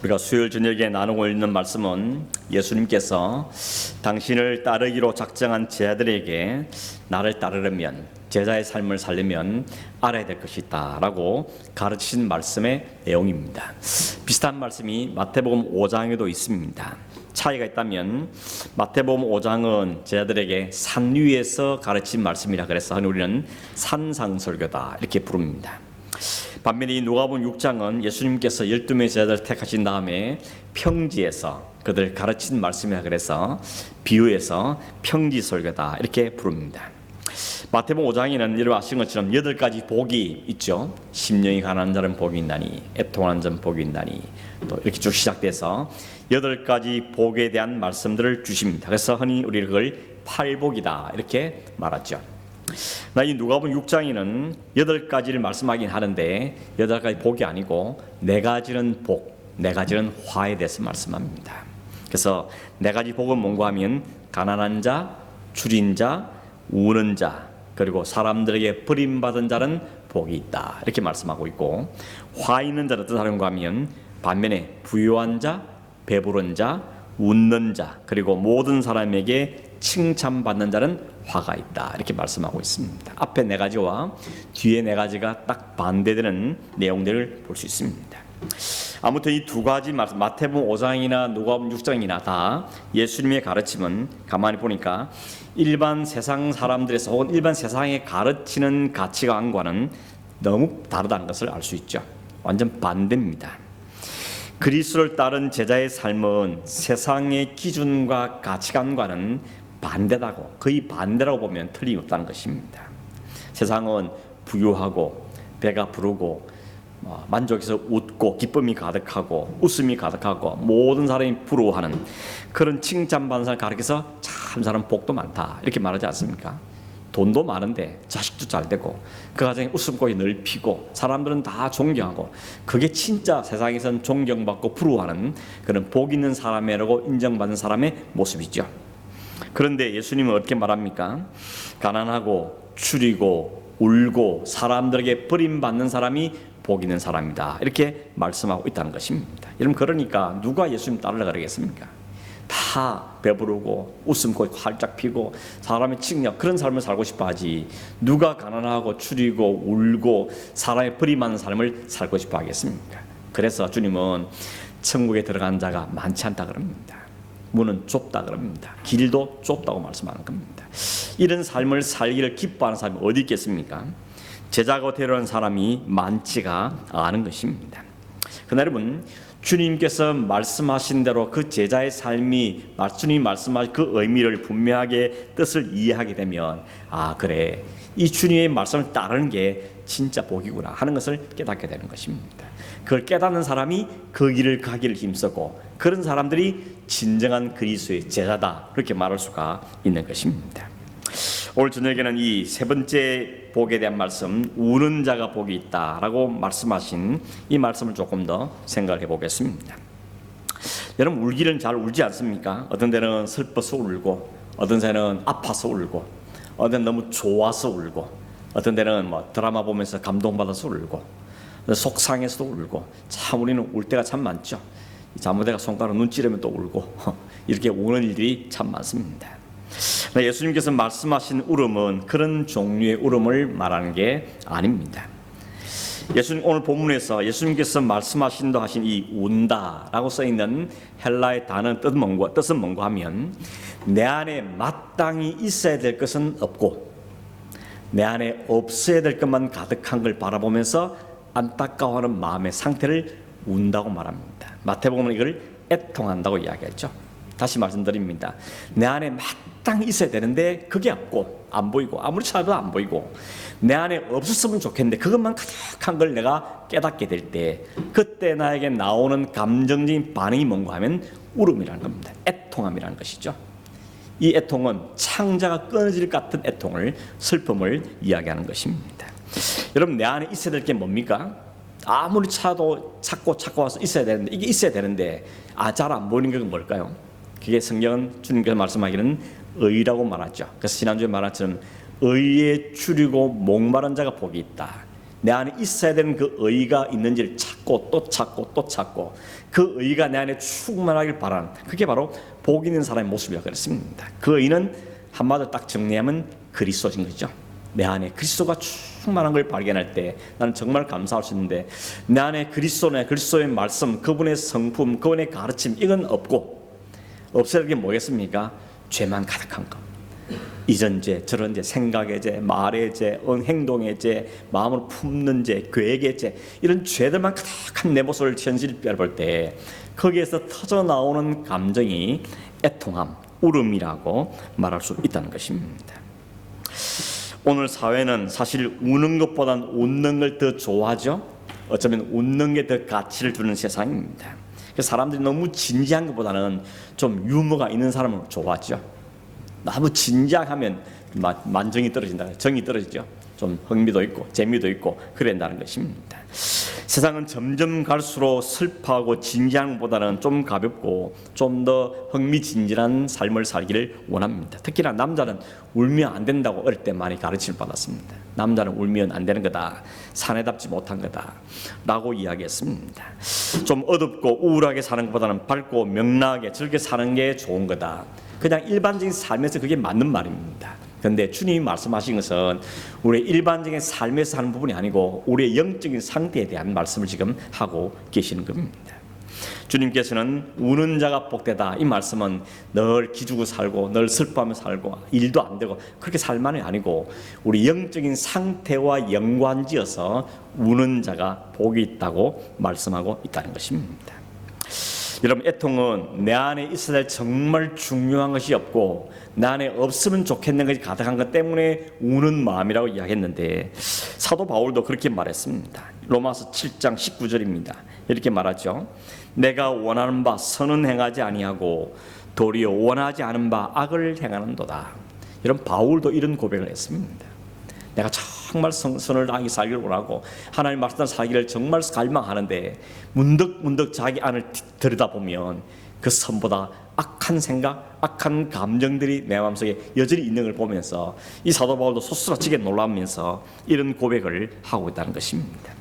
우리가 수요일 저녁에 나누고 있는 말씀은 예수님께서 당신을 따르기로 작정한 제자들에게 나를 따르려면, 제자의 삶을 살려면 알아야 될 것이 있다라고 가르치신 말씀의 내용입니다. 비슷한 말씀이 마태복음 5장에도 있습니다. 차이가 있다면 마태복음 5장은 제자들에게 산 위에서 가르친 말씀이라 그래서 우리는 산상설교다 이렇게 부릅니다. 반면에 이 누가복음 6장은 예수님께서 12명의 제자들을 택하신 다음에 평지에서 그들 가르친 말씀이라 그래서 비유해서 평지설교다 이렇게 부릅니다. 마태복음 5장에는 여러분 아시는 것처럼 8가지 복이 있죠. 심령이 가난한 자는 복이 있나니, 애통하는 자는 복이 있나니, 또 이렇게 쭉 시작돼서 8가지 복에 대한 말씀들을 주십니다. 그래서 흔히 우리 그걸 팔복이다 이렇게 말하죠. 이 누가복음 6장에는 8가지를 말씀하긴 하는데 8가지 복이 아니고 4가지는 복, 4가지는 화에 대해서 말씀합니다. 그래서 4가지 복은 뭔가 하면 가난한 자, 줄인 자, 우는 자, 그리고 사람들에게 버림받은 자는 복이 있다 이렇게 말씀하고 있고, 화 있는 자는 어떤 사람인가 하면 반면에 부유한 자, 배부른 자, 웃는 자, 그리고 모든 사람에게 칭찬받는 자는 화가 있다 이렇게 말씀하고 있습니다. 앞에 4가지와 뒤에 4가지가 딱 반대되는 내용들을 볼 수 있습니다. 아무튼 이 2가지 말씀, 마태복음 5장이나 누가복음 6장이나 다 예수님의 가르침은 가만히 보니까 일반 세상 사람들에서 혹은 일반 세상에 가르치는 가치관과는 너무 다르다는 것을 알 수 있죠. 완전 반대입니다. 그리스도를 따른 제자의 삶은 세상의 기준과 가치관과는 반대다고, 거의 반대라고 보면 틀림없다는 것입니다. 세상은 부유하고 배가 부르고 만족해서 웃고 기쁨이 가득하고 웃음이 가득하고 모든 사람이 부러워하는 그런 칭찬받는 사람을 가르쳐서 참 사람 복도 많다 이렇게 말하지 않습니까? 돈도 많은데 자식도 잘 되고 그 가정에 웃음꽃이 늘 피고 사람들은 다 존경하고, 그게 진짜 세상에선 존경받고 부러워하는 그런 복 있는 사람이라고 인정받는 사람의 모습이죠. 그런데 예수님은 어떻게 말합니까? 가난하고 추리고 울고 사람들에게 버림받는 사람이 복 있는 사람이다 이렇게 말씀하고 있다는 것입니다. 여러분, 그러니까 누가 예수님 따르려고 그러겠습니까? 다 배부르고 웃음꽃이 활짝 피고 사람의 칭찬, 그런 삶을 살고 싶어 하지, 누가 가난하고 추리고 울고 사람의 버림받는 삶을 살고 싶어 하겠습니까? 그래서 주님은 천국에 들어간 자가 많지 않다 그럽니다. 문은 좁다 그럽니다. 길도 좁다고 말씀하는 겁니다. 이런 삶을 살기를 기뻐하는 사람이 어디 있겠습니까? 제자가 되려는 사람이 많지가 않은 것입니다. 그러나 여러분, 주님께서 말씀하신 대로 그 제자의 삶이 주님이 말씀하신 그 의미를 분명하게 뜻을 이해하게 되면, 아 그래, 이 주님의 말씀을 따르는 게 진짜 복이구나 하는 것을 깨닫게 되는 것입니다. 그걸 깨닫는 사람이 그 길을 가기를 힘쓰고, 그런 사람들이 진정한 그리스도의 제자다 그렇게 말할 수가 있는 것입니다. 오늘 저녁에는 이 3번째 복에 대한 말씀, 우는 자가 복이 있다라고 말씀하신 이 말씀을 조금 더 생각해 보겠습니다. 여러분, 울기는 잘 울지 않습니까? 어떤 데는 슬퍼서 울고, 어떤 데는 아파서 울고, 어떤 데는 너무 좋아서 울고, 어떤 데는 드라마 보면서 감동받아서 울고, 속상해서도 울고, 참 우리는 울 때가 참 많죠. 잘못해가 손가락 눈 찌르면 또 울고 이렇게 우는 일들이 참 많습니다. 예수님께서 말씀하신 울음은 그런 종류의 울음을 말하는 게 아닙니다. 예수님 오늘 본문에서 예수님께서 말씀하신다 하신 이 운다라고 써 있는 헬라의 단어 뜻은 뭔가 하면, 내 안에 마땅히 있어야 될 것은 없고 내 안에 없어야 될 것만 가득한 걸 바라보면서 안타까워하는 마음의 상태를 운다고 말합니다. 마태복음은 이걸 애통한다고 이야기했죠. 다시 말씀드립니다. 내 안에 마땅히 있어야 되는데 그게 없고 안 보이고, 아무리 찾아도 안 보이고, 내 안에 없었으면 좋겠는데 그것만 가득한 걸 내가 깨닫게 될 때, 그때 나에게 나오는 감정적인 반응이 뭔가 하면 울음이라는 겁니다. 애통함이라는 것이죠. 이 애통은 창자가 끊어질 것 같은 애통을, 슬픔을 이야기하는 것입니다. 여러분, 내 안에 있어야 될 게 뭡니까? 아무리 찾고 와서 있어야 되는데, 이게 있어야 되는데 잘 안 보이는 건 뭘까요? 그게 성경은 주님께서 말씀하기는 의라고 말하죠. 그래서 지난주에 말한 것처럼 의에 추리고 목마른 자가 복이 있다. 내 안에 있어야 되는 그 의가 있는지를 찾고 또 찾고 또 찾고 그 의가 내 안에 충만하길 바라는, 그게 바로 복 있는 사람의 모습이라고 그랬습니다. 그 의는 한마디로 딱 정리하면 그리스도인 거죠. 내 안에 그리스도가 충만한 걸 발견할 때 나는 정말 감사할 수 있는데, 내 안에 그리스도의 말씀, 그분의 성품, 그분의 가르침, 이건 없고, 없어야 될 게 뭐겠습니까? 죄만 가득한 것. 이전 죄, 저런 죄, 생각의 죄, 말의 죄, 행동의 죄, 마음을 품는 죄, 계획의 죄, 이런 죄들만 가득한 내 모습을 현실을 볼 때 거기에서 터져 나오는 감정이 애통함, 울음이라고 말할 수 있다는 것입니다. 오늘 사회는 사실 우는 것보다는 웃는 걸 더 좋아하죠. 어쩌면 웃는 게 더 가치를 주는 세상입니다. 사람들이 너무 진지한 것보다는 좀 유머가 있는 사람을 좋아하죠. 너무 진지하면 만정이 떨어진다, 정이 떨어지죠. 좀 흥미도 있고 재미도 있고 그래야 한다는 것입니다. 세상은 점점 갈수록 슬퍼하고 진지한 것보다는 좀 가볍고 좀 더 흥미진진한 삶을 살기를 원합니다. 특히나 남자는 울면 안 된다고 어릴 때 많이 가르침을 받았습니다. 남자는 울면 안 되는 거다, 사내답지 못한 거다 라고 이야기했습니다. 좀 어둡고 우울하게 사는 것보다는 밝고 명랑하게 즐겨 사는 게 좋은 거다. 그냥 일반적인 삶에서 그게 맞는 말입니다. 그런데 주님이 말씀하신 것은 우리의 일반적인 삶에서 하는 부분이 아니고 우리의 영적인 상태에 대한 말씀을 지금 하고 계시는 겁니다. 주님께서는 우는 자가 복되다, 이 말씀은 늘 기죽고 살고 늘 슬퍼하며 살고 일도 안 되고 그렇게 살만이 아니고 우리 영적인 상태와 연관지어서 우는 자가 복이 있다고 말씀하고 있다는 것입니다. 여러분, 애통은 내 안에 있어야 될 정말 중요한 것이 없고 내 안에 없으면 좋겠는 것이 가득한 것 때문에 우는 마음이라고 이야기했는데, 사도 바울도 그렇게 말했습니다. 로마서 7장 19절입니다. 이렇게 말하죠. 내가 원하는 바 선은 행하지 아니하고 도리어 원하지 않은 바 악을 행하는도다. 이런 바울도 이런 고백을 했습니다. 내가 정말 선을 다하게 살기를 원하고 하나님 말씀대로 살기를 정말 갈망하는데 문득 자기 안을 들여다보면 그 선보다 악한 생각, 악한 감정들이 내 마음속에 여전히 있는 걸 보면서 이 사도 바울도 소스라치게 놀라면서 이런 고백을 하고 있다는 것입니다.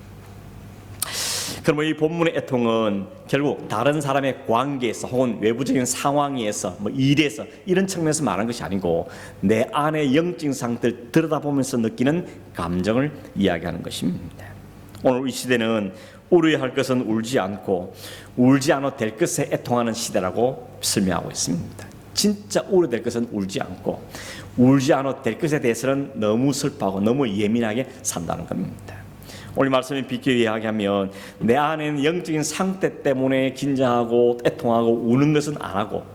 그러면 이 본문의 애통은 결국 다른 사람의 관계에서 혹은 외부적인 상황에서 일에서 이런 측면에서 말하는 것이 아니고 내 안의 영적인 상태를 들여다보면서 느끼는 감정을 이야기하는 것입니다. 오늘 이 시대는 울어야 할 것은 울지 않고 울지 않아도 될 것에 애통하는 시대라고 설명하고 있습니다. 진짜 울어야 될 것은 울지 않고 울지 않아도 될 것에 대해서는 너무 슬퍼하고 너무 예민하게 산다는 겁니다. 오늘 말씀에 비켜 이야기하면 내 안에는 영적인 상태 때문에 긴장하고 애통하고 우는 것은 안 하고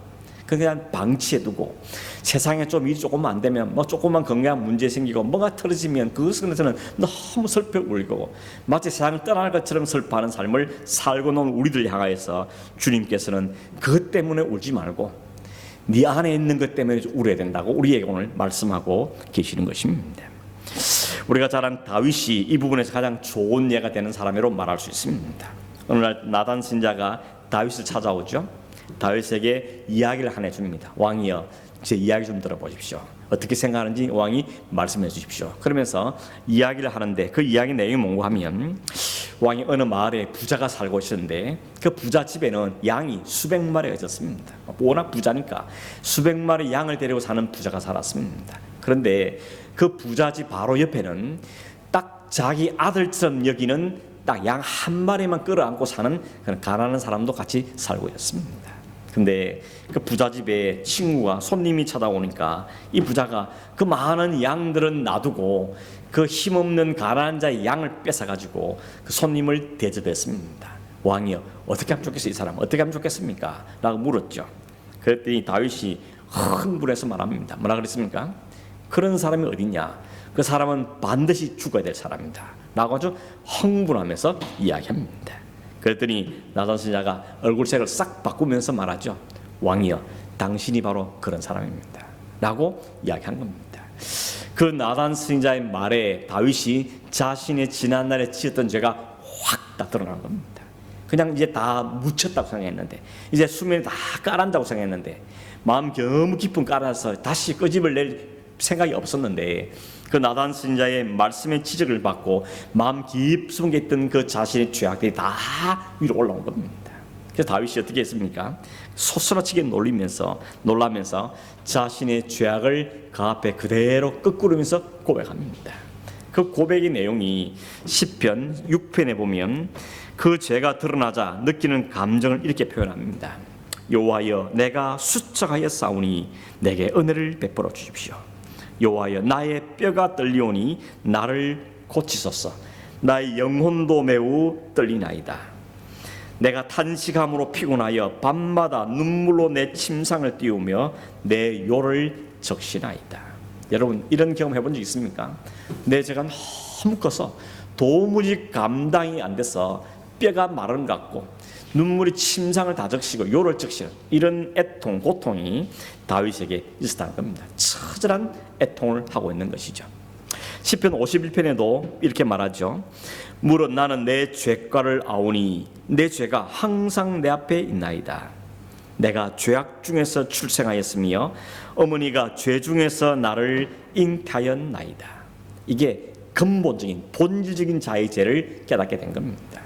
그냥 방치해두고 세상에 좀 일이 조금 안 되면 조금만 건강 문제 생기고 뭐가 틀어지면 그것은 너무 슬퍼 울고 마치 세상을 떠날 것처럼 슬퍼하는 삶을 살고 놓은 우리들 향하여서 주님께서는 그것 때문에 울지 말고 네 안에 있는 것 때문에 울어야 된다고 우리에게 오늘 말씀하고 계시는 것입니다. 우리가 잘 아는 다윗이 이 부분에서 가장 좋은 예가 되는 사람으로 말할 수 있습니다. 어느 날 나단 선지자가 다윗을 찾아오죠. 다윗에게 이야기를 하나 해줍니다. 왕이여, 제 이야기 좀 들어보십시오. 어떻게 생각하는지 왕이 말씀해 주십시오. 그러면서 이야기를 하는데 그 이야기 내용이 뭔가 하면 왕이 어느 마을에 부자가 살고 있었는데 그 부자 집에는 양이 수백 마리가 있었습니다. 워낙 부자니까 수백 마리 양을 데리고 사는 부자가 살았습니다. 그런데 그 부자 집 바로 옆에는 딱 자기 아들처럼 여기는 딱 양 한 마리만 끌어안고 사는 그런 가난한 사람도 같이 살고 있었습니다. 근데 그 부자 집에 친구가 손님이 찾아오니까 이 부자가 그 많은 양들은 놔두고 그 힘없는 가난한 자의 양을 뺏어가지고 그 손님을 대접했습니다. 왕이요, 어떻게 하면 좋겠어요? 이 사람 어떻게 하면 좋겠습니까? 라고 물었죠. 그랬더니 다윗이 흥분해서 말합니다. 뭐라 그랬습니까? 그런 사람이 어딨냐? 그 사람은 반드시 죽어야 될 사람이다 라고 아주 흥분하면서 이야기합니다. 그랬더니 나단 선지자가 얼굴색을 싹 바꾸면서 말하죠. 왕이여, 당신이 바로 그런 사람입니다 라고 이야기한 겁니다. 그 나단 선지자의 말에 다윗이 자신의 지난날에 지었던 죄가 확 다 드러난 겁니다. 그냥 이제 다 묻혔다고 생각했는데, 이제 수면에 다 깔았다고 생각했는데 마음 너무 깊은 깔아서 다시 끄집을 낼 생각이 없었는데 그 나단 선지자의 말씀의 지적을 받고 마음 깊숙이 있던 그 자신의 죄악들이 다 위로 올라온 겁니다. 그래서 다윗이 어떻게 했습니까? 소스라치게 놀라면서 자신의 죄악을 그 앞에 그대로 끄꾸르면서 고백합니다. 그 고백의 내용이 시편 6편에 보면 그 죄가 드러나자 느끼는 감정을 이렇게 표현합니다. 여호와여, 내가 수척하여 싸우니 내게 은혜를 베풀어 주십시오. 여호와여, 나의 뼈가 떨리오니 나를 고치소서. 나의 영혼도 매우 떨리나이다. 내가 탄식함으로 피곤하여 밤마다 눈물로 내 침상을 띄우며 내 요를 적시나이다. 여러분, 이런 경험 해본 적 있습니까? 내 죄가 너무 커서 도무지 감당이 안 돼서 뼈가 마른 것 같고 눈물이 침상을 다 적시고 요를 적시는 이런 애통, 고통이 다윗에게 있었다는 겁니다. 처절한 애통을 하고 있는 것이죠. 시편 51편에도 이렇게 말하죠. 무릇 나는 내 죄과를 아오니 내 죄가 항상 내 앞에 있나이다. 내가 죄악 중에서 출생하였으며 어머니가 죄 중에서 나를 잉태하였나이다. 이게 근본적인 본질적인 자의 죄를 깨닫게 된 겁니다.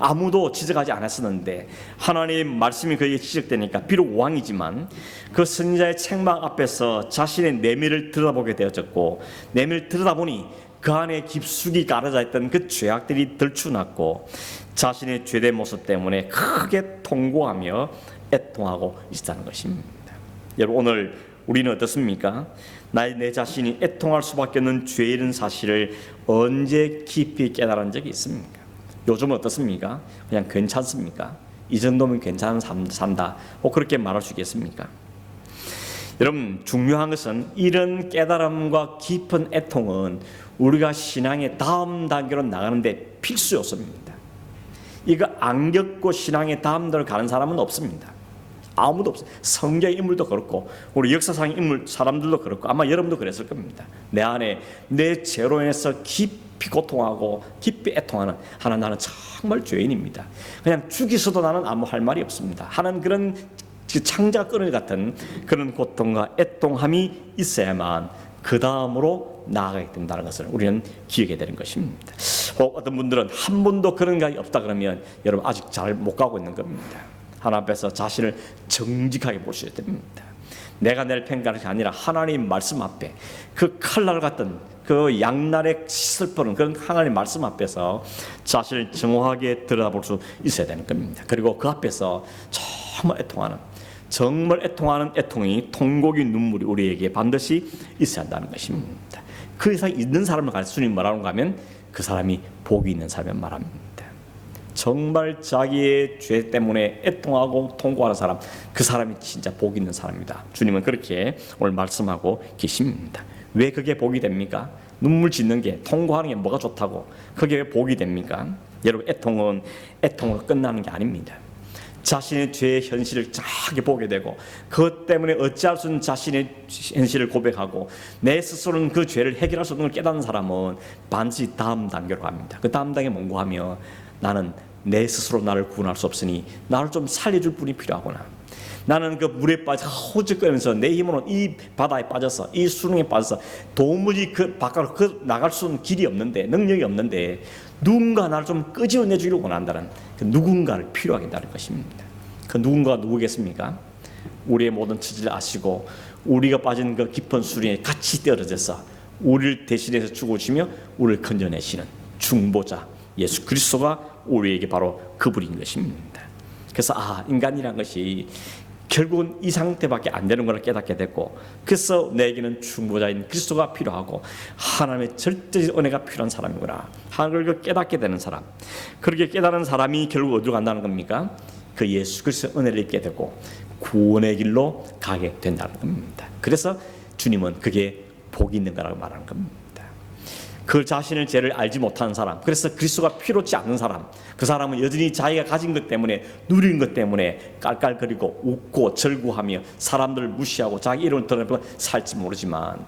아무도 지적하지 않았었는데 하나님의 말씀이 그에게 지적되니까 비록 왕이지만 그 선지자의 책망 앞에서 자신의 내면을 들여다보게 되어졌고, 내면을 들여다보니 그 안에 깊숙이 가려져 있던 그 죄악들이 들추났고 자신의 죄된 모습 때문에 크게 통고하며 애통하고 있다는 것입니다. 여러분, 오늘 우리는 어떻습니까? 내 자신이 애통할 수밖에 없는 죄인 사실을 언제 깊이 깨달은 적이 있습니까? 요즘은 어떻습니까? 그냥 괜찮습니까? 이 정도면 괜찮은 삶 산다, 그렇게 말할 수 있겠습니까? 여러분, 중요한 것은 이런 깨달음과 깊은 애통은 우리가 신앙의 다음 단계로 나가는데 필수 요소입니다. 이거 안 겪고 신앙의 다음 단계로 가는 사람은 없습니다. 아무도 없어요. 성경의 인물도 그렇고 우리 역사상의 인물 사람들도 그렇고 아마 여러분도 그랬을 겁니다. 내 안에 내 죄로 인해서 깊이 고통하고 깊이 애통하는 나는 정말 죄인입니다. 그냥 죽이서도 나는 아무 할 말이 없습니다 하는 그런 창자 끈을 같은 그런 고통과 애통함이 있어야만 그 다음으로 나아가게 된다는 것을 우리는 기억해야 되는 것입니다. 어떤 분들은 한 번도 그런 게 없다 그러면 여러분 아직 잘 못 가고 있는 겁니다. 하나님 앞에서 자신을 정직하게 보셔야 됩니다. 내가 낼 평가가 아니라 하나님 말씀 앞에 그 칼날 같은 그 양날의 슬퍼는 그런 하나님 말씀 앞에서 자신을 정확하게 들여다볼 수 있어야 되는 겁니다. 그리고 그 앞에서 정말 애통하는 애통이 통곡이 눈물이 우리에게 반드시 있어야 한다는 것입니다. 그 이상 있는 사람을 가르쳐 주님 뭐라는가 하면 그 사람이 복이 있는 사람을 말합니다. 정말 자기의 죄 때문에 애통하고 통고하는 사람, 그 사람이 진짜 복 있는 사람입니다. 주님은 그렇게 오늘 말씀하고 계십니다. 왜 그게 복이 됩니까? 눈물 짓는 게, 통고하는 게 뭐가 좋다고 그게 왜 복이 됩니까? 여러분, 애통은 애통으로 끝나는 게 아닙니다. 자신의 죄의 현실을 정확하게 보게 되고 그것 때문에 어찌할 수 없는 자신의 현실을 고백하고 내 스스로는 그 죄를 해결할 수 없는 걸 깨닫는 사람은 반드시 다음 단계로 갑니다. 그 다음 단계 뭔가 하면 나는 내 스스로 나를 구원할 수 없으니 나를 좀 살려줄 분이 필요하구나. 나는 그 물에 빠져 허우적거리면서 내 힘으로 이 바다에 빠져서 이 수렁에 빠져서 도무지 그 바깥으로 나갈 수 있는 길이 없는데, 능력이 없는데 누군가 나를 좀 끄집어내주기를 원한다는 그 누군가를 필요하게 한다는 것입니다. 그 누군가가 누구겠습니까? 우리의 모든 처지를 아시고 우리가 빠진 그 깊은 수렁에 같이 떨어져서 우리를 대신해서 죽어주시며 우리를 건져내시는 중보자 예수 그리스도가 우리에게 바로 그분인 것입니다. 그래서 인간이란 것이 결국은 이 상태밖에 안 되는 걸 깨닫게 됐고, 그래서 내게는 중보자인 그리스도가 필요하고 하나님의 절대적 은혜가 필요한 사람이구나 하는 걸 깨닫게 되는 사람, 그렇게 깨달은 사람이 결국 어디로 간다는 겁니까? 그 예수 그리스도의 은혜를 잊게 되고 구원의 길로 가게 된다는 겁니다. 그래서 주님은 그게 복이 있는 거라고 말하는 겁니다. 그 자신의 죄를 알지 못하는 사람, 그래서 그리스도가 필요치 않는 사람, 그 사람은 여전히 자기가 가진 것 때문에, 누린 것 때문에 깔깔거리고 웃고 절구하며 사람들을 무시하고 자기 이름을 드러내고 살지 모르지만,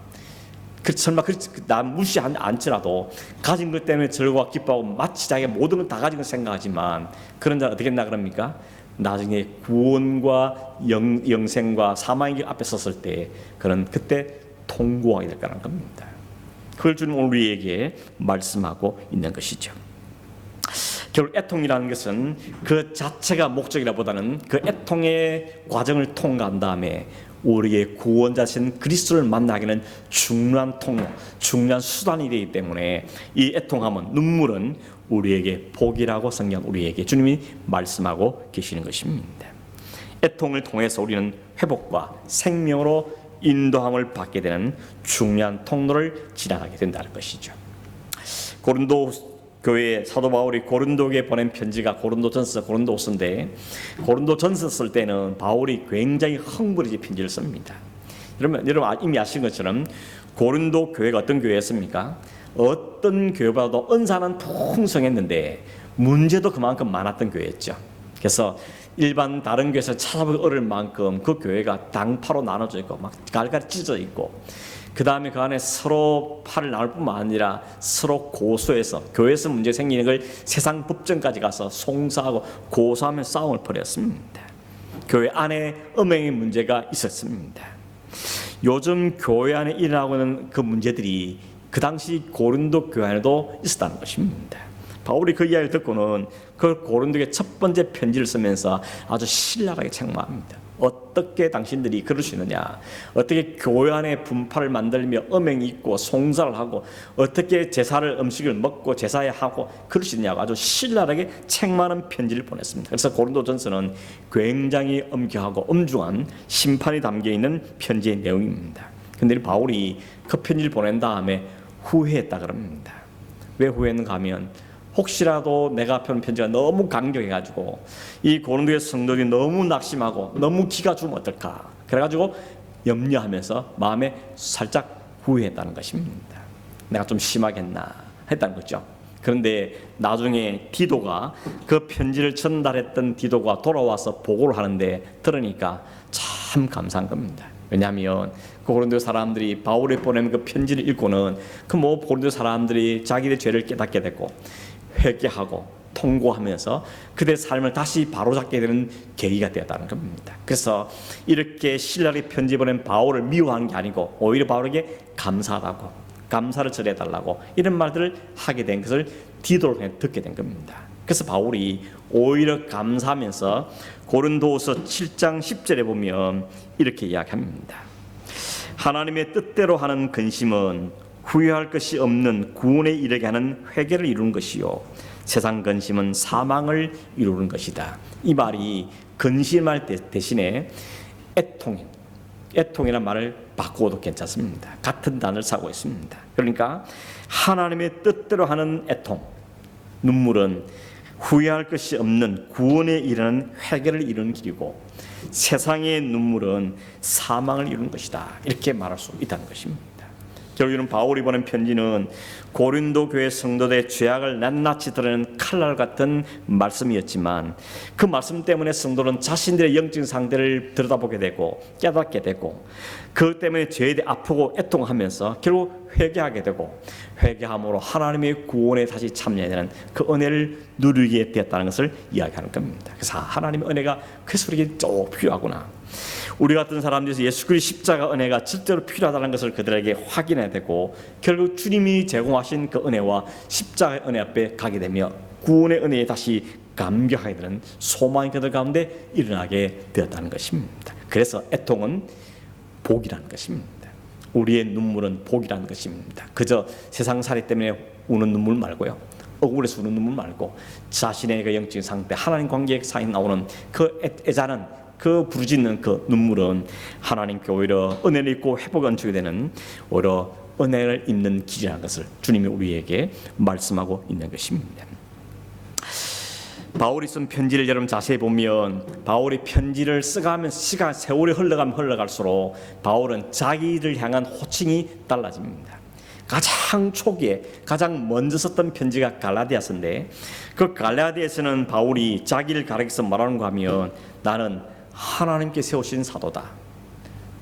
설마 남 무시하지 않더라도 가진 것 때문에 절구하고 기뻐하고 마치 자기가 모든 걸 다 가진 걸 생각하지만, 그런 자는 어떻게 된다 그럽니까? 나중에 구원과 영생과 사망의 길 앞에 섰을 때 그는 그때 통고하게 될 거라는 겁니다. 그걸 주님 오늘 우리에게 말씀하고 있는 것이죠. 결국 애통이라는 것은 그 자체가 목적이라보다는 그 애통의 과정을 통과한 다음에 우리의 구원자신 그리스도를 만나기는 중요한 통로, 중요한 수단이 되기 때문에 이 애통함은, 눈물은 우리에게 복이라고 성경 우리에게 주님이 말씀하고 계시는 것입니다. 애통을 통해서 우리는 회복과 생명으로 인도함을 받게 되는 중요한 통로를 지나가게 된다는 것이죠. 고린도 교회 사도 바울이 고린도에 보낸 편지가 고린도전서, 고린도후서인데 고린도전서 쓸 때는 바울이 굉장히 흥분해서 편지를 씁니다. 여러분 이미 아신 것처럼 고린도 교회가 어떤 교회였습니까? 어떤 교회보다도 은사는 풍성했는데 문제도 그만큼 많았던 교회였죠. 그래서 일반 다른 교회에서 찾아보기 어려울 만큼 그 교회가 당파로 나눠져 있고 막 갈갈이 찢어져 있고, 그 다음에 그 안에 서로 팔을 나눌 뿐만 아니라 서로 고소해서 교회에서 문제 생기는 걸 세상 법정까지 가서 송사하고 고소하며 싸움을 벌였습니다. 교회 안에 음행의 문제가 있었습니다. 요즘 교회 안에 일어나고 있는 그 문제들이 그 당시 고린도 교회 안에도 있었다는 것입니다. 바울이 그 이야기를 듣고는 그 고린도에 첫 번째 편지를 쓰면서 아주 신랄하게 책망합니다. 어떻게 당신들이 그럴 수 있느냐? 어떻게 교회 안에 분파를 만들며 음행이 있고 송사를 하고 어떻게 제사를 음식을 먹고 제사에 하고 그럴 수 있냐고 아주 신랄하게 책망하는 편지를 보냈습니다. 그래서 고린도전서는 굉장히 엄격하고 엄중한 심판이 담겨있는 편지의 내용입니다. 그런데 바울이 그 편지를 보낸 다음에 후회했다 그럽니다. 왜 후회했는가 하면 혹시라도 내가 펴는 편지가 너무 강력해가지고 이 고린도의 성도들이 너무 낙심하고 너무 기가 죽으면 어떨까, 그래가지고 염려하면서 마음에 살짝 후회했다는 것입니다. 내가 좀 심하겠나 했다는 거죠. 그런데 나중에 디도가 그 편지를 전달했던 디도가 돌아와서 보고를 하는데 들으니까 참 감사한 겁니다. 왜냐하면 그 고린도 사람들이 바울이 보낸 그 편지를 읽고는 그 고린도 사람들이 자기의 죄를 깨닫게 됐고 회개하고 통고하면서 그들의 삶을 다시 바로잡게 되는 계기가 되었다는 겁니다. 그래서 이렇게 신랄하게 편지 보낸 바울을 미워하는 게 아니고 오히려 바울에게 감사하다고, 감사를 전해달라고 이런 말들을 하게 된 것을 디도로 듣게 된 겁니다. 그래서 바울이 오히려 감사하면서 고린도후서 7장 10절에 보면 이렇게 이야기합니다. 하나님의 뜻대로 하는 근심은 후회할 것이 없는 구원에 이르게 하는 회개를 이루는 것이요, 세상 근심은 사망을 이루는 것이다. 이 말이 근심할 때 대신에 애통이라는 말을 바꾸어도 괜찮습니다. 같은 단어를 사고 있습니다. 그러니까 하나님의 뜻대로 하는 애통, 눈물은 후회할 것이 없는 구원에 이르는 회개를 이루는 길이고, 세상의 눈물은 사망을 이루는 것이다. 이렇게 말할 수 있다는 것입니다. 결국에는 바울이 보낸 편지는 고린도 교회 성도들의 죄악을 낱낱이 드러내는 칼날 같은 말씀이었지만 그 말씀 때문에 성도는 자신들의 영적인 상태를 들여다보게 되고 깨닫게 되고 그것 때문에 죄에 대해 아프고 애통하면서 결국 회개하게 되고 회개함으로 하나님의 구원에 다시 참여하는 그 은혜를 누리게 되었다는 것을 이야기하는 겁니다. 그래서 하나님의 은혜가 그래서 우리에게 쭉 필요하구나. 우리 같은 사람들에서 예수 그리스도의 십자가 은혜가 실제로 필요하다는 것을 그들에게 확인해야 되고 결국 주님이 제공하신 그 은혜와 십자가의 은혜 앞에 가게 되며 구원의 은혜에 다시 감격하게 되는 소망이 그들 가운데 일어나게 되었다는 것입니다. 그래서 애통은 복이라는 것입니다. 우리의 눈물은 복이라는 것입니다. 그저 세상살이 때문에 우는 눈물 말고요, 억울해서 우는 눈물 말고 자신의 그 영적인 상태, 하나님 관계에 사이 나오는 그 애자는 그 부르짖는 그 눈물은 하나님께 오히려 은혜를 입고 회복을 얻게 되는 오히려 은혜를 입는 길이라는 것을 주님이 우리에게 말씀하고 있는 것입니다. 바울이 쓴 편지를 여러분 자세히 보면 바울이 편지를 써가면서 세월이 흘러가면 흘러갈수록 바울은 자기를 향한 호칭이 달라집니다. 가장 초기에 가장 먼저 썼던 편지가 갈라디아서인데 그 갈라디아서는 바울이 자기를 가리켜서 말하는 거 하면 나는 하나님께 세우신 사도다.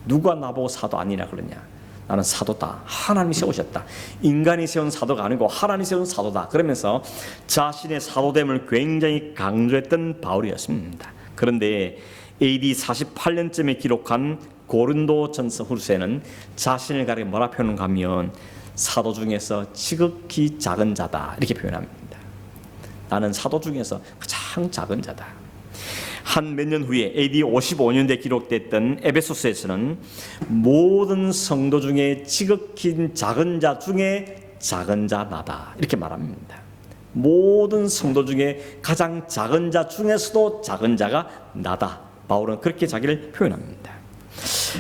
누가 나보고 사도 아니라 그러냐. 나는 사도다. 하나님이 세우셨다. 인간이 세운 사도가 아니고 하나님이 세운 사도다. 그러면서 자신의 사도됨을 굉장히 강조했던 바울이었습니다. 그런데 AD 48년쯤에 기록한 고린도전서 후서에는 자신을 가리켜 뭐라 표현하는가 하면 사도 중에서 지극히 작은 자다 이렇게 표현합니다. 나는 사도 중에서 가장 작은 자다. 한 몇 년 후에 AD 55년대에 기록됐던 에베소서에서는 모든 성도 중에 지극히 작은 자 중에 작은 자 나다 이렇게 말합니다. 모든 성도 중에 가장 작은 자 중에서도 작은 자가 나다. 바울은 그렇게 자기를 표현합니다.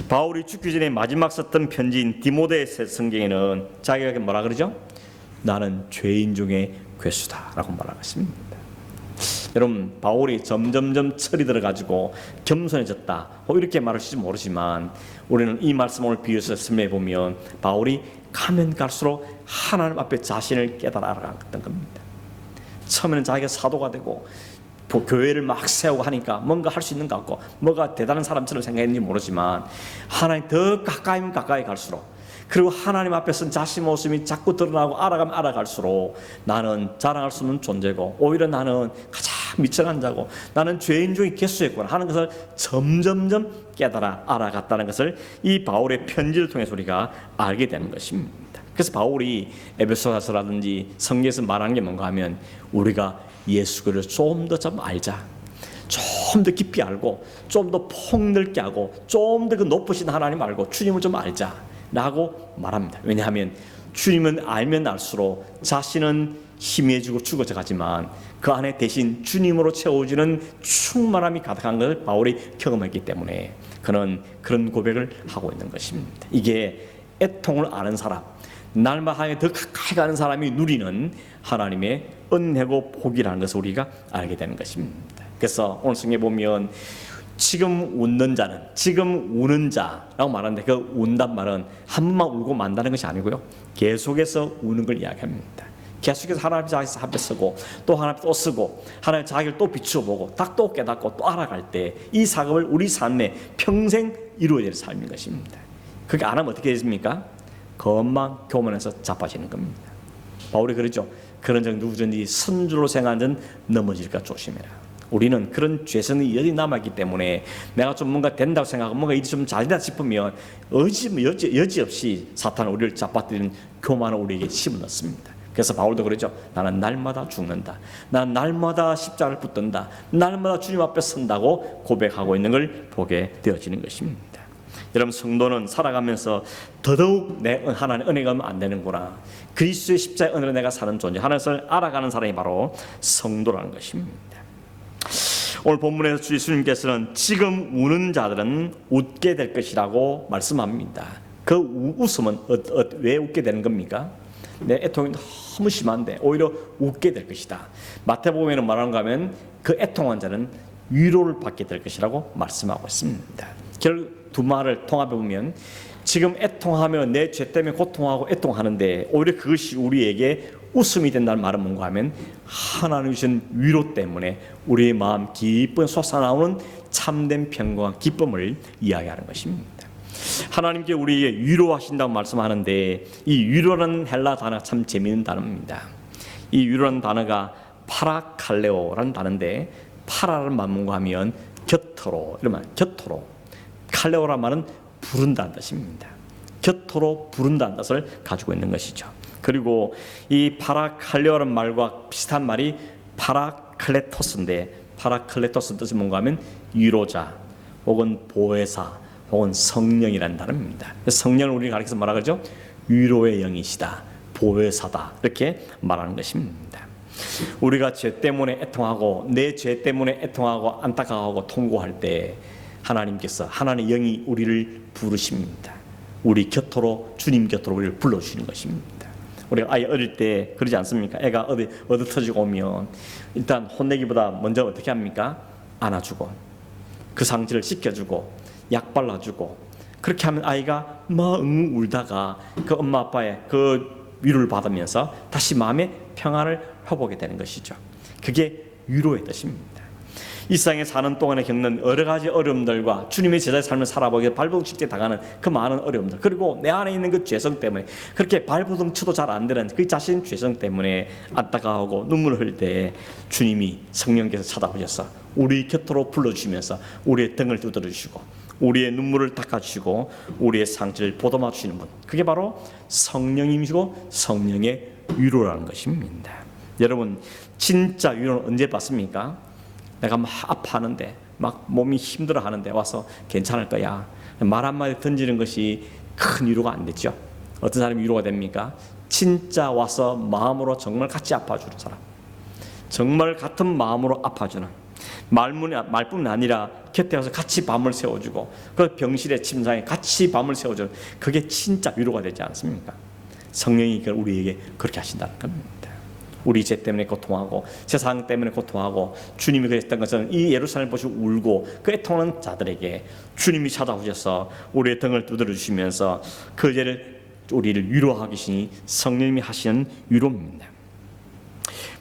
바울이 죽기 전에 마지막 썼던 편지인 디모데서 성경에는 자기가 뭐라 그러죠? 나는 죄인 중에 괴수다 라고 말하고 있습니다. 여러분, 바울이 점점점 철이 들어가지고 겸손해졌다 이렇게 말하실지 모르지만 우리는 이 말씀을 비유해서 설명해 보면 바울이 가면 갈수록 하나님 앞에 자신을 깨달아 알아갔던 겁니다. 처음에는 자기가 사도가 되고 교회를 막 세우고 하니까 뭔가 할 수 있는 것 같고 뭐가 대단한 사람처럼 생각했는지 모르지만 하나님 더 가까이면 가까이 갈수록 그리고 하나님 앞에서 자신 모습이 자꾸 드러나고 알아가면 알아갈수록 나는 자랑할 수 없는 존재고 오히려 나는 가장 미천한 자고 나는 죄인 중에 괴수였구나 하는 것을 점점점 깨달아 알아갔다는 것을 이 바울의 편지를 통해서 우리가 알게 되는 것입니다. 그래서 바울이 에베소서라든지 성경에서 말하는 게 뭔가 하면 우리가 예수 그리스도를 좀 더 알자, 좀 더 깊이 알고 좀 더 폭넓게 하고 좀 더 그 높으신 하나님 알고 주님을 좀 알자 라고 말합니다. 왜냐하면 주님은 알면 알수록 자신은 희미해지고 죽어져 가지만 그 안에 대신 주님으로 채워지는 충만함이 가득한 것을 바울이 경험했기 때문에 그는 그런 고백을 하고 있는 것입니다. 이게 애통을 아는 사람, 날마다 하나님께 더 가까이 가는 사람이 누리는 하나님의 은혜고 복이라는 것을 우리가 알게 되는 것입니다. 그래서 오늘 성경에 보면 지금 웃는 자는, 지금 우는 자라고 말하는데 그 운단 말은 한 번만 울고 만다는 것이 아니고요, 계속해서 우는 걸 이야기합니다. 계속해서 하나님 자기 앞에 서고 또 하나님 또 쓰고 하나님 자기를 또 비추어보고 또 깨닫고 또 알아갈 때 이 사역을 우리 삶에 평생 이루어야 될 삶인 것입니다. 그렇게 안 하면 어떻게 됩니까? 것만 교만해서 자빠지는 겁니다. 바울이 그러죠. 그런 적 누구든지 선주로 생각하는 자는 넘어질까 조심해라. 우리는 그런 죄성이 여전히 남아있기 때문에 내가 좀 뭔가 된다고 생각하고 뭔가 일이 좀 잘된다 싶으면 여지없이 사탄은 우리를 잡아들이는 교만을 우리에게 심어넣습니다. 그래서 바울도 그러죠. 나는 날마다 죽는다. 나는 날마다 십자가를 붙든다. 날마다 주님 앞에 선다고 고백하고 있는 걸 보게 되어지는 것입니다. 여러분, 성도는 살아가면서 더더욱 내 하나님 은혜가 하면 안 되는구나. 그리스도의 십자가의 은혜로 내가 사는 존재, 하나님을 알아가는 사람이 바로 성도라는 것입니다. 오늘 본문에서 주 예수님께서는 지금 우는 자들은 웃게 될 것이라고 말씀합니다. 그 웃음은 왜 웃게 되는 겁니까? 내 애통이 너무 심한데 오히려 웃게 될 것이다. 마태복음에는 말하는가 하면 그 애통한 자는 위로를 받게 될 것이라고 말씀하고 있습니다. 결국 두 말을 통합해 보면 지금 애통하며 내 죄 때문에 고통하고 애통하는데 오히려 그것이 우리에게 웃음이 된다는 말은 뭔가 하면 하나님 주신 위로 때문에 우리의 마음 기쁨 솟아나오는 참된 평강과 기쁨을 이야기하는 것입니다. 하나님께 우리에게 위로하신다고 말씀하는데 이 위로라는 헬라 단어가 참 재미있는 단어입니다. 이 위로라는 단어가 파라칼레오라는 단어인데 파라를 만문과 하면 곁으로, 이러면 곁으로, 칼레오라는 말은 부른다는 뜻입니다. 곁으로 부른다는 뜻을 가지고 있는 것이죠. 그리고 이 파라칼레오라는 말과 비슷한 말이 파라클레토스인데 파라클레토스 뜻이 뭔가 하면 위로자 혹은 보혜사 혹은 성령이라는 단어입니다. 성령을 우리가 가르쳐서 뭐라 그러죠? 위로의 영이시다, 보혜사다 이렇게 말하는 것입니다. 우리가 죄 때문에 애통하고 내 죄 때문에 애통하고 안타까워하고 통고할 때 하나님께서 하나님의 영이 우리를 부르십니다. 우리 곁으로, 주님 곁으로 우리를 불러주시는 것입니다. 우리가 아이 어릴 때 그러지 않습니까? 애가 어디 터지고 오면 일단 혼내기보다 먼저 어떻게 합니까? 안아주고 그 상처를 씻겨주고 약 발라주고 그렇게 하면 아이가 막 울다가 그 엄마 아빠의 그 위로를 받으면서 다시 마음의 평안을 회복하게 되는 것이죠. 그게 위로의 뜻입니다. 이 세상에 사는 동안에 겪는 여러 가지 어려움들과 주님의 제자의 삶을 살아보기 위해 발버둥치게 당하는 그 많은 어려움들, 그리고 내 안에 있는 그 죄성 때문에 그렇게 발버둥 쳐도 잘 안 되는 그 자신 죄성 때문에 안타까워하고 눈물을 흘릴 때 주님이 성령께서 찾아오셔서 우리 곁으로 불러주시면서 우리의 등을 두드려주시고 우리의 눈물을 닦아주시고 우리의 상처를 보듬어 주시는 분, 그게 바로 성령님이시고 성령의 위로라는 것입니다. 여러분, 진짜 위로는 언제 받습니까? 내가 막 아파하는데, 막 몸이 힘들어하는데 와서 괜찮을 거야, 말 한마디 던지는 것이 큰 위로가 안 됐죠. 어떤 사람이 위로가 됩니까? 진짜 와서 마음으로 정말 같이 아파주는 사람, 정말 같은 마음으로 아파주는, 말뿐 아니라 곁에 와서 같이 밤을 새워주고 그 병실의 침상에 같이 밤을 새워주는, 그게 진짜 위로가 되지 않습니까? 성령이 우리에게 그렇게 하신다는 겁니다. 우리 죄 때문에 고통하고 세상 때문에 고통하고 주님이 그랬던 것은 이 예루살렘 보시고 울고 그 애통하는 자들에게 주님이 찾아오셔서 우리의 등을 두드려 주시면서 그 죄를, 우리를 위로하기 위해 성령님이 하시는 위로입니다.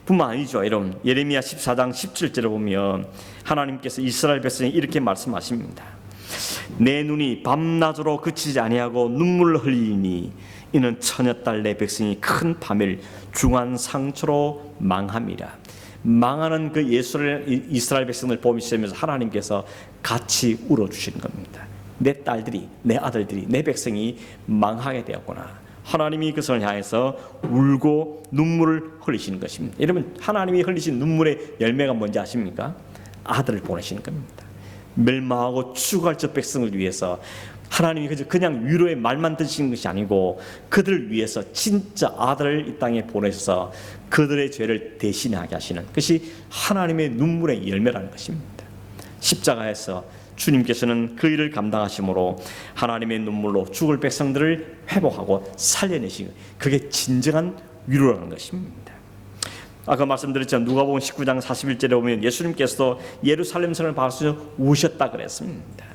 뿐만 아니죠. 여러분, 예레미야 14장 17절에 보면 하나님께서 이스라엘 백성이 이렇게 말씀하십니다. 내 눈이 밤낮으로 그치지 아니하고 눈물을 흘리니 이는 처녀딸 내 백성이 큰 파멸 중한 상처로 망함이라. 망하는 그 이스라엘 백성을 보시면서 하나님께서 같이 울어주시는 겁니다. 내 딸들이, 내 아들들이, 내 백성이 망하게 되었구나. 하나님이 그것을 향해서 울고 눈물을 흘리시는 것입니다. 여러분, 하나님이 흘리신 눈물의 열매가 뭔지 아십니까? 아들을 보내시는 겁니다. 멸망하고 죽어갈 저 백성을 위해서 하나님이 그냥 위로의 말만 드시는 것이 아니고 그들을 위해서 진짜 아들을 이 땅에 보내셔서 그들의 죄를 대신하게 하시는 것이 하나님의 눈물의 열매라는 것입니다. 십자가에서 주님께서는 그 일을 감당하심으로 하나님의 눈물로 죽을 백성들을 회복하고 살려내시는, 그게 진정한 위로라는 것입니다. 아까 말씀드렸지만 누가복음 19장 41절에 보면 예수님께서도 예루살렘 성을 바라보시며 우셨다 그랬습니다.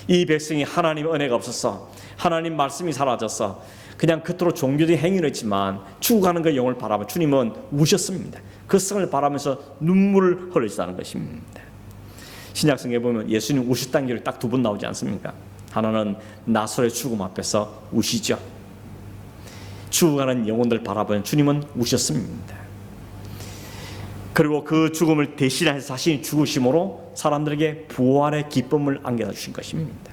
이 백성이 하나님의 은혜가 없어서, 하나님 말씀이 사라져서 그냥 겉으로 종교적인 행위를 했지만 죽어가는 그 영을 바라보며 주님은 우셨습니다. 그 성을 바라면서 눈물을 흘리시다는 것입니다. 신약성경에 보면 예수님 우셨다는 게 딱 두 번 나오지 않습니까? 하나는 나사로의 죽음 앞에서 우시죠. 죽어가는 영혼들 바라보면 주님은 우셨습니다. 그리고 그 죽음을 대신해서 자신이 죽으심으로 사람들에게 부활의 기쁨을 안겨다 주신 것입니다.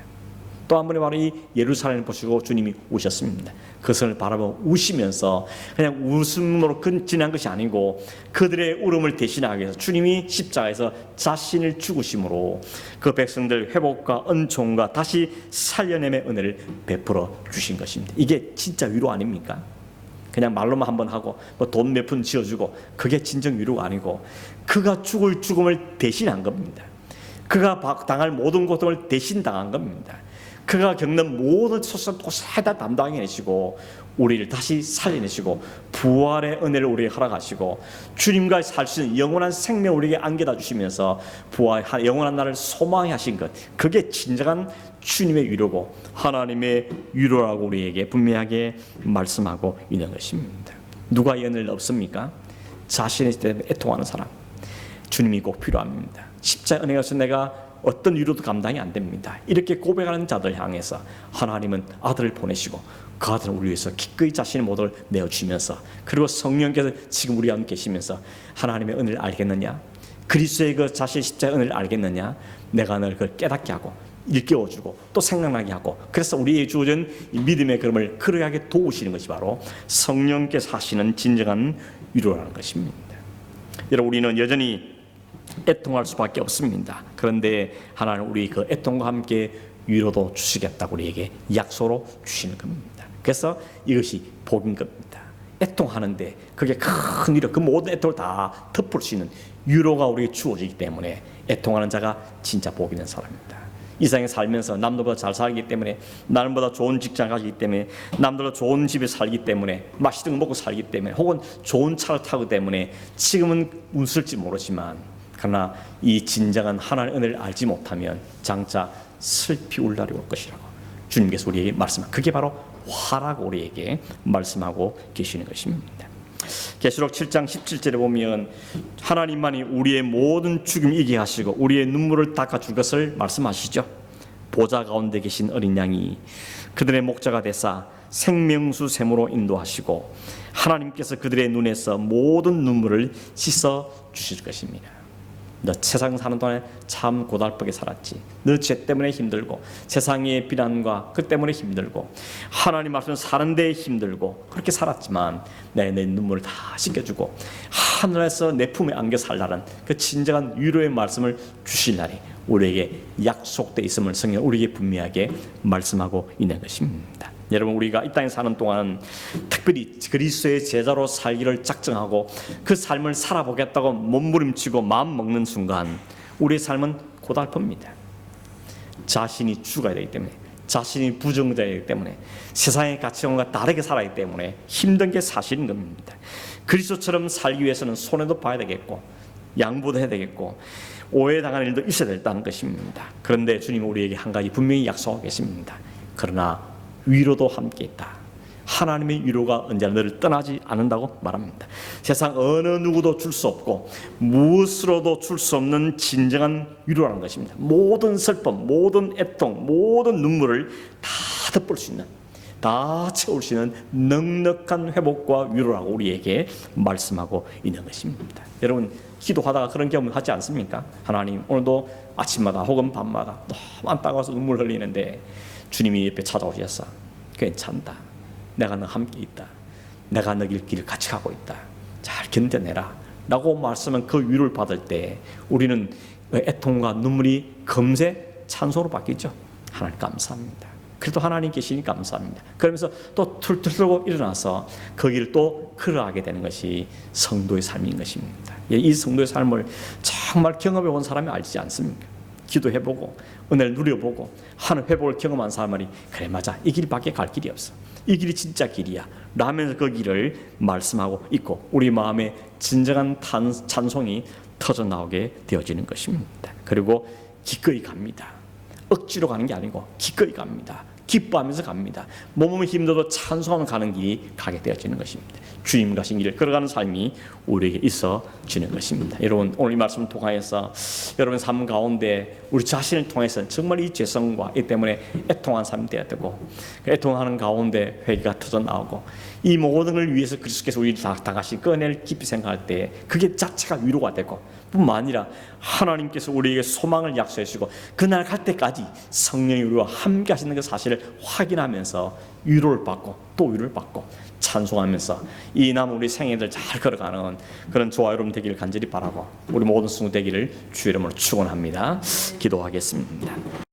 또 한 번에 바로 이 예루살렘을 보시고 주님이 우셨습니다. 그것을 바라보고 우시면서 그냥 웃음으로 지난 것이 아니고 그들의 울음을 대신하기 위해서 주님이 십자가에서 자신을 죽으심으로 그 백성들 회복과 은총과 다시 살려냄의 은혜를 베풀어 주신 것입니다. 이게 진짜 위로 아닙니까? 그냥 말로만 한번 하고 돈 몇 푼 지어주고 그게 진정 위로가 아니고 그가 죽을 죽음을 대신한 겁니다. 그가 당할 모든 고통을 대신 당한 겁니다. 그가 겪는 모든 소설을 다 담당해내시고 우리를 다시 살려내시고 부활의 은혜를 우리에게 허락하시고 주님과 살 수 있는 영원한 생명을 우리에게 안겨다 주시면서 부활 영원한 날을 소망해 하신 것, 그게 진정한 주님의 위로고 하나님의 위로라고 우리에게 분명하게 말씀하고 있는 것입니다. 누가 이 은혜를 없습니까? 자신의 때문에 애통하는 사람, 주님이 꼭 필요합니다. 십자가 은혜가 없어 내가 어떤 위로도 감당이 안 됩니다. 이렇게 고백하는 자들 향해서 하나님은 아들을 보내시고 그 아들을 우리 위해서 기꺼이 자신의 모든 걸 내어주면서, 그리고 성령께서 지금 우리 안에 계시면서 하나님의 은혜를 알겠느냐, 그리스도의 그 자신의 십자가의 은혜를 알겠느냐, 내가 너를 그걸 깨닫게 하고 일깨워주고 또 생각나게 하고, 그래서 우리의 주어진 믿음의 걸음을 그러하게 도우시는 것이 바로 성령께서 하시는 진정한 위로라는 것입니다. 여러분, 우리는 여전히 애통할 수밖에 없습니다. 그런데 하나님 우리 그 애통과 함께 위로도 주시겠다고 우리에게 약속으로 주시는 겁니다. 그래서 이것이 복인 겁니다. 애통하는데 그게 큰 위로, 그 모든 애통을 다 덮을 수 있는 위로가 우리에게 주어지기 때문에 애통하는 자가 진짜 복 있는 사람입니다. 이 세상에 살면서 남들보다 잘 살기 때문에, 남들보다 좋은 직장을 가지기 때문에, 남들보다 좋은 집에 살기 때문에, 맛있는 거 먹고 살기 때문에, 혹은 좋은 차를 타기 때문에 지금은 웃을지 모르지만, 그러나 이 진정한 하나님의 은혜를 알지 못하면 장차 슬피 울 날이 올 것이라고 주님께서 우리에게 말씀하고, 그게 바로 화라고 우리에게 말씀하고 계시는 것입니다. 계시록 7장 17절에 보면 하나님만이 우리의 모든 죽음 이기게 하시고 우리의 눈물을 닦아줄 것을 말씀하시죠. 보좌 가운데 계신 어린 양이 그들의 목자가 되사 생명수 샘으로 인도하시고 하나님께서 그들의 눈에서 모든 눈물을 씻어 주실 것입니다. 너 세상 사는 동안에 참 고달프게 살았지. 너 죄 때문에 힘들고 세상의 비난과 그 때문에 힘들고 하나님 말씀 사는 데 힘들고 그렇게 살았지만 내 눈물을 다 씻겨주고 하늘에서 내 품에 안겨 살라는 그 진정한 위로의 말씀을 주실 날이 우리에게 약속되어 있음을 성경 우리에게 분명하게 말씀하고 있는 것입니다. 여러분, 우리가 이 땅에 사는 동안 특별히 그리스도의 제자로 살기를 작정하고 그 삶을 살아보겠다고 몸부림치고 마음 먹는 순간 우리의 삶은 고달픕니다. 자신이 죽어야 되기 때문에, 자신이 부정자이기 때문에, 세상의 가치관과 다르게 살아야 하기 때문에 힘든 게 사실인 겁니다. 그리스도처럼 살기 위해서는 손해도 봐야 되겠고 양보도 해야 되겠고 오해당하는 일도 있어야 된다는 것입니다. 그런데 주님은 우리에게 한 가지 분명히 약속하고 계십니다. 그러나 위로도 함께 있다. 하나님의 위로가 언제나 너를 떠나지 않는다고 말합니다. 세상 어느 누구도 줄 수 없고 무엇으로도 줄 수 없는 진정한 위로라는 것입니다. 모든 슬픔, 모든 애통, 모든 눈물을 다 덮을 수 있는, 다 채울 수 있는 넉넉한 회복과 위로라고 우리에게 말씀하고 있는 것입니다. 여러분, 기도하다가 그런 경험을 하지 않습니까? 하나님, 오늘도 아침마다 혹은 밤마다 너무 안타까워서 눈물 흘리는데 주님이 옆에 찾아오셔서 괜찮다, 내가 너 함께 있다, 내가 너길 길을 같이 가고 있다, 잘 견뎌내라 라고 말씀한 그 위로를 받을 때 우리는 애통과 눈물이 금세 찬송으로 바뀌죠. 하나님 감사합니다. 그래도 하나님 계시니 감사합니다. 그러면서 또 툴툴 들고 일어나서 그 길을 또 걸어가게 되는 것이 성도의 삶인 것입니다. 이 성도의 삶을 정말 경험해 본 사람이 알지 않습니까? 기도해보고 은혜를 누려보고 하는 회복을 경험한 사람이 그래 맞아, 이 길밖에 갈 길이 없어, 이 길이 진짜 길이야 라면서 그 길을 말씀하고 있고 우리 마음에 진정한 찬송이 터져나오게 되어지는 것입니다. 그리고 기꺼이 갑니다. 억지로 가는 게 아니고 기꺼이 갑니다. 기뻐하면서 갑니다. 몸은 힘들어도 찬송하며 가는 길이 가게 되어지는 것입니다. 주님 가신 길을 걸어가는 삶이 우리에게 있어지는 것입니다. 여러분, 오늘 이 말씀을 통하여서 여러분 삶 가운데 우리 자신을 통해서 정말 이 죄성과 이 때문에 애통한 삶이 되어야 되고 애통하는 가운데 회개가 터져나오고 이 모든 걸 위해서 그리스도께서 우리를 당하신 그 은혜를 깊이 생각할 때 그게 자체가 위로가 되고 뿐만 아니라 하나님께서 우리에게 소망을 약속해 주시고 그날 갈 때까지 성령이 우리와 함께 하시는 그 사실을 확인하면서 위로를 받고 또 위로를 받고 찬송하면서 이 남은 우리 생애들 잘 걸어가는 그런 저와 여러분 되기를 간절히 바라고 우리 모든 성도 되기를 주의 이름으로 축원합니다. 기도하겠습니다.